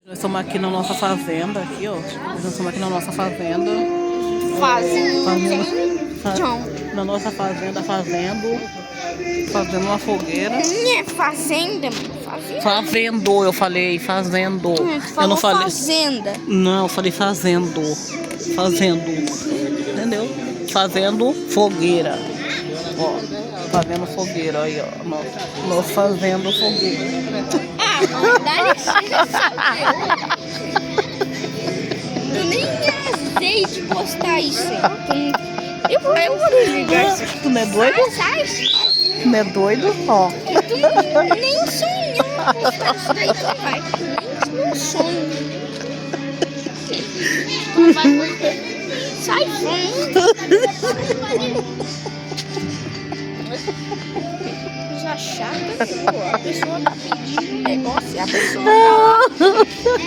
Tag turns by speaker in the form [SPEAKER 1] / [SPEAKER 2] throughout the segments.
[SPEAKER 1] Nós estamos aqui na nossa fazenda, aqui ó. Nós estamos aqui na nossa fazenda. Na nossa fazenda, fazendo uma fogueira.
[SPEAKER 2] É fazenda,
[SPEAKER 1] Fazendo, eu falei, fazendo. Eu não falei
[SPEAKER 2] fazenda.
[SPEAKER 1] Não, eu falei fazendo. Fazendo. Entendeu? Fazendo fogueira. Ó, fazendo fogueira aí, ó. Nós fazendo fogueira.
[SPEAKER 2] Dá licença. Eu nem azeite de postar isso. Eu vou desligar isso.
[SPEAKER 1] Tu não é doido?
[SPEAKER 2] Sai.
[SPEAKER 1] Tu não é doido? Ó.
[SPEAKER 2] Tu nem sonhou postar isso daí, tu vai. Nem no sonho. Sai fora. Coisa chata, a pessoa tá pedindo um negócio e a pessoa tá lá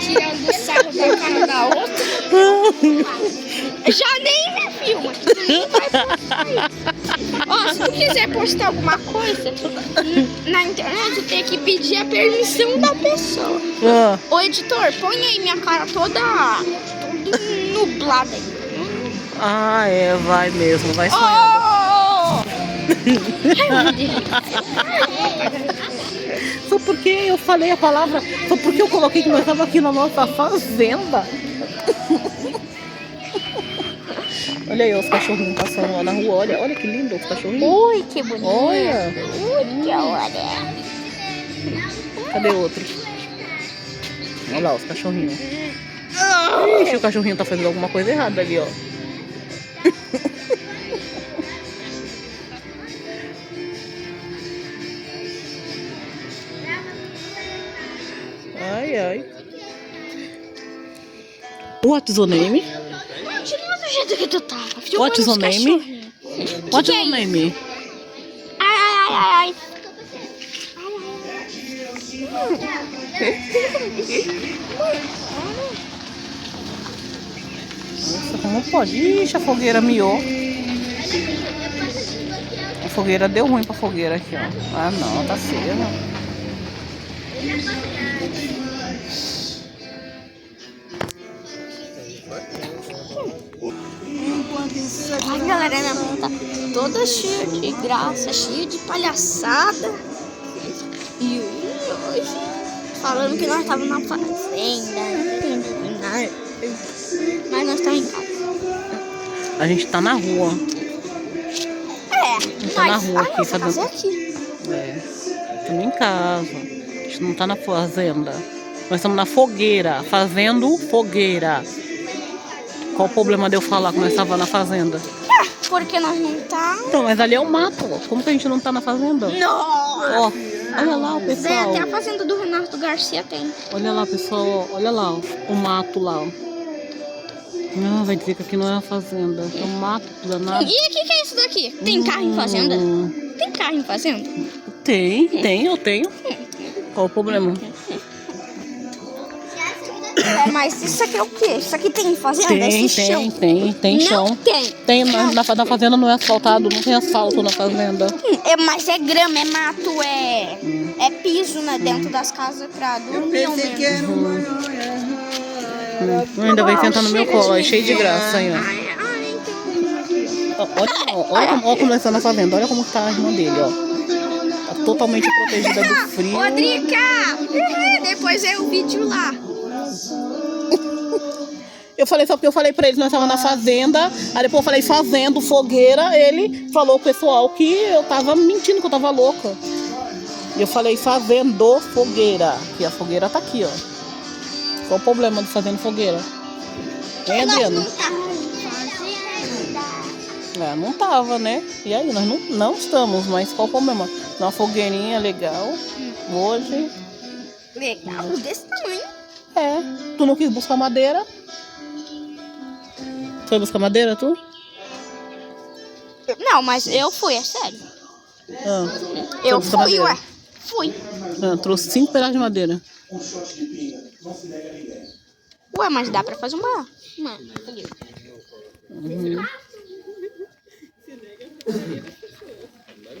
[SPEAKER 2] tirando o sarro da cara da outra. Já nem me filma, tu nem vai postar isso. Ó, se tu quiser postar alguma coisa na internet, tu tem que pedir a permissão da pessoa. Ô editor, põe aí minha cara toda nublada aí.
[SPEAKER 1] Ah, é, vai mesmo, vai sonhando. Só porque eu falei a palavra, só porque eu coloquei que nós estávamos aqui na nossa fazenda. Olha aí os cachorrinhos passando lá na rua, olha que lindo os cachorrinhos.
[SPEAKER 2] Ui, que bonito.
[SPEAKER 1] Olha.
[SPEAKER 2] Ui, que olha.
[SPEAKER 1] Cadê outro? Olha lá os cachorrinhos. Ixi, o cachorrinho tá fazendo alguma coisa errada ali, ó. Ai, ai. What's your name?
[SPEAKER 2] Continua do jeito que tu tava.
[SPEAKER 1] What's your name? What's your name?
[SPEAKER 2] Ai.
[SPEAKER 1] Nossa, como pode? Ixi, a fogueira miou. A fogueira deu ruim pra fogueira aqui, ó. Ah, não, tá cedo.
[SPEAKER 2] Ai, galera, minha mãe tá toda cheia de graça, cheia de palhaçada. E hoje, falando que nós estávamos na fazenda. Mas nós estamos em casa.
[SPEAKER 1] A gente tá na rua. Tá na rua aqui,
[SPEAKER 2] fazendo aqui.
[SPEAKER 1] É, estamos em casa. A gente não tá na fazenda. Nós estamos na fogueira, fazendo fogueira. Qual o problema de eu falar que nós estávamos na fazenda?
[SPEAKER 2] Porque nós não tá.
[SPEAKER 1] Então, mas ali é o mato. Como que a gente não tá na fazenda?
[SPEAKER 2] Não!
[SPEAKER 1] Ó, olha lá o pessoal.
[SPEAKER 2] Até a fazenda do Renato Garcia tem.
[SPEAKER 1] Olha lá, pessoal. Olha lá, ó, o mato lá, ó. Não, vai dizer que aqui não é uma fazenda. É um mato danado.
[SPEAKER 2] E o que é isso daqui? Tem carro em fazenda? Tem carro em fazenda?
[SPEAKER 1] Tem, eu tenho. Qual o problema?
[SPEAKER 2] Mas isso aqui é o quê? Isso aqui tem fazenda?
[SPEAKER 1] Tem chão.
[SPEAKER 2] Não tem.
[SPEAKER 1] Tem, mas na fazenda não é asfaltado, não tem asfalto na fazenda.
[SPEAKER 2] Mas é grama, é mato, é piso, né, dentro das casas pra dormir.
[SPEAKER 1] Ainda vai sentar no meu colo, é cheio de graça aí, ó. Olha como nós estamos na fazenda, olha como tá a irmã dele, ó. Tá totalmente protegida do frio.
[SPEAKER 2] Ô, Drica! Depois é o vídeo lá.
[SPEAKER 1] Eu falei só porque eu falei pra eles, nós estávamos na fazenda, aí depois eu falei fazendo fogueira, ele falou pro pessoal que eu tava mentindo, que eu tava louca. E eu falei fazendo fogueira, que a fogueira tá aqui, ó. Qual o problema de fazendo fogueira? Hein, Adriana? Não tava, né? E aí, nós não estamos, mas qual o problema? Uma fogueirinha legal, hoje.
[SPEAKER 2] Legal, desse tamanho.
[SPEAKER 1] É, tu não quis buscar madeira? Foi buscar madeira, tu?
[SPEAKER 2] Não, mas eu fui, é sério. Eu fui,
[SPEAKER 1] madeira?
[SPEAKER 2] ué. Fui.
[SPEAKER 1] Trouxe 5 pedaços de madeira.
[SPEAKER 2] Ué, mas dá pra fazer uma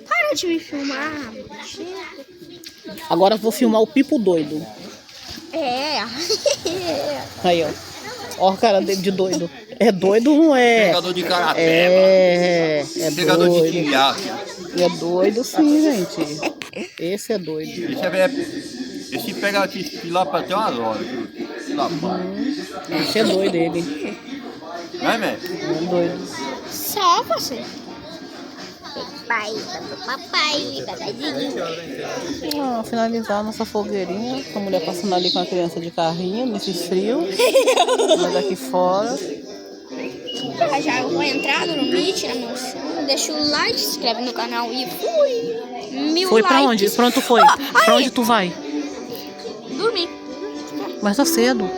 [SPEAKER 2] Para de me filmar.
[SPEAKER 1] Agora eu vou filmar o Pipo doido.
[SPEAKER 2] É.
[SPEAKER 1] Aí, ó. Ó a cara dele de doido. É doido ou não é?
[SPEAKER 3] Pegador de karatê,
[SPEAKER 1] É
[SPEAKER 3] pegador de
[SPEAKER 1] doido.
[SPEAKER 3] tilhaque.
[SPEAKER 1] É doido sim, gente. Esse é doido.
[SPEAKER 3] Esse pega aqui lá pra ter umas horas.
[SPEAKER 1] Esse é doido, ele.
[SPEAKER 3] Não é, Mé?
[SPEAKER 1] É doido.
[SPEAKER 2] Só você. Papai,
[SPEAKER 1] Ah, finalizar nossa fogueirinha. A mulher passando ali com a criança de carrinho, nesse frio. Mas aqui fora.
[SPEAKER 2] Já eu vou entrar no Meet, na meu som. Deixa o like, se inscreve no canal e fui. 1000
[SPEAKER 1] Foi pra
[SPEAKER 2] likes.
[SPEAKER 1] onde? Pronto, foi. Pra onde tu vai?
[SPEAKER 2] Dormir.
[SPEAKER 1] Mas tá cedo.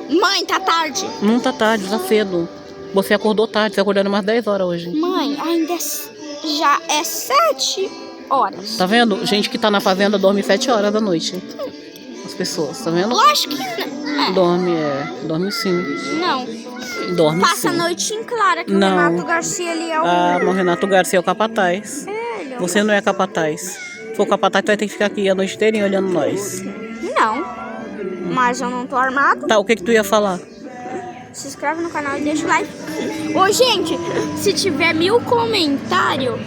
[SPEAKER 2] Mãe, tá tarde.
[SPEAKER 1] Não tá tarde, tá cedo. Você acordou tarde, você acordou umas 10 horas hoje.
[SPEAKER 2] Mãe, ainda já é 7 horas.
[SPEAKER 1] Tá vendo? Gente que tá na fazenda dorme 7 horas da noite. As pessoas, tá vendo?
[SPEAKER 2] Lógico que não.
[SPEAKER 1] Dorme sim.
[SPEAKER 2] Não.
[SPEAKER 1] Dorme
[SPEAKER 2] Passa a
[SPEAKER 1] sim.
[SPEAKER 2] noite em clara que
[SPEAKER 1] Não.
[SPEAKER 2] o Renato Garcia ele é o...
[SPEAKER 1] Ah, mas o Renato Garcia é o capataz.
[SPEAKER 2] Ele é o...
[SPEAKER 1] Você não é capataz. Se for capataz, tu vai ter que ficar aqui a noite inteirinha olhando nós.
[SPEAKER 2] Não. Mas eu não tô armado.
[SPEAKER 1] Tá, o que tu ia falar?
[SPEAKER 2] Se inscreve no canal e deixa o like. Ô, gente, se tiver 1000 comentários,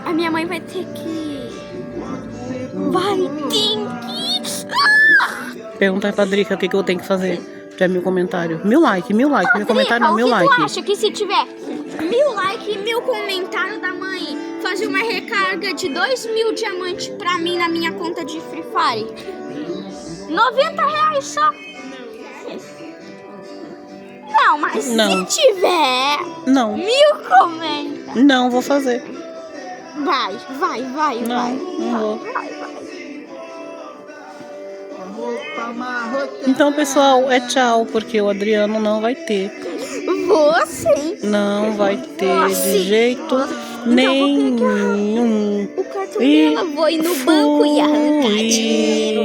[SPEAKER 2] a minha mãe vai ter que...
[SPEAKER 1] Pergunta pra Drica o que eu tenho que fazer. Já 1000 comentários. 1000 likes, 1000 likes. 1000 comentários não, 1000
[SPEAKER 2] O que tu
[SPEAKER 1] likes.
[SPEAKER 2] acha que se tiver 1000 likes e 1000 comentários da mãe, fazer uma recarga de 2000 diamantes pra mim na minha conta de Free Fire? R$90 só. Não, mas
[SPEAKER 1] Não.
[SPEAKER 2] se tiver
[SPEAKER 1] Não,
[SPEAKER 2] 1000 comentários...
[SPEAKER 1] não vou fazer.
[SPEAKER 2] Vai.
[SPEAKER 1] Não, não vou.
[SPEAKER 2] Vai.
[SPEAKER 1] Então, pessoal, é tchau, porque o Adriano não vai ter.
[SPEAKER 2] Vou sim.
[SPEAKER 1] Não vai ter
[SPEAKER 2] Vou
[SPEAKER 1] de
[SPEAKER 2] sim.
[SPEAKER 1] jeito
[SPEAKER 2] Então,
[SPEAKER 1] nenhum.
[SPEAKER 2] o cartão dela, vou ir no banco e arrancar dinheiro.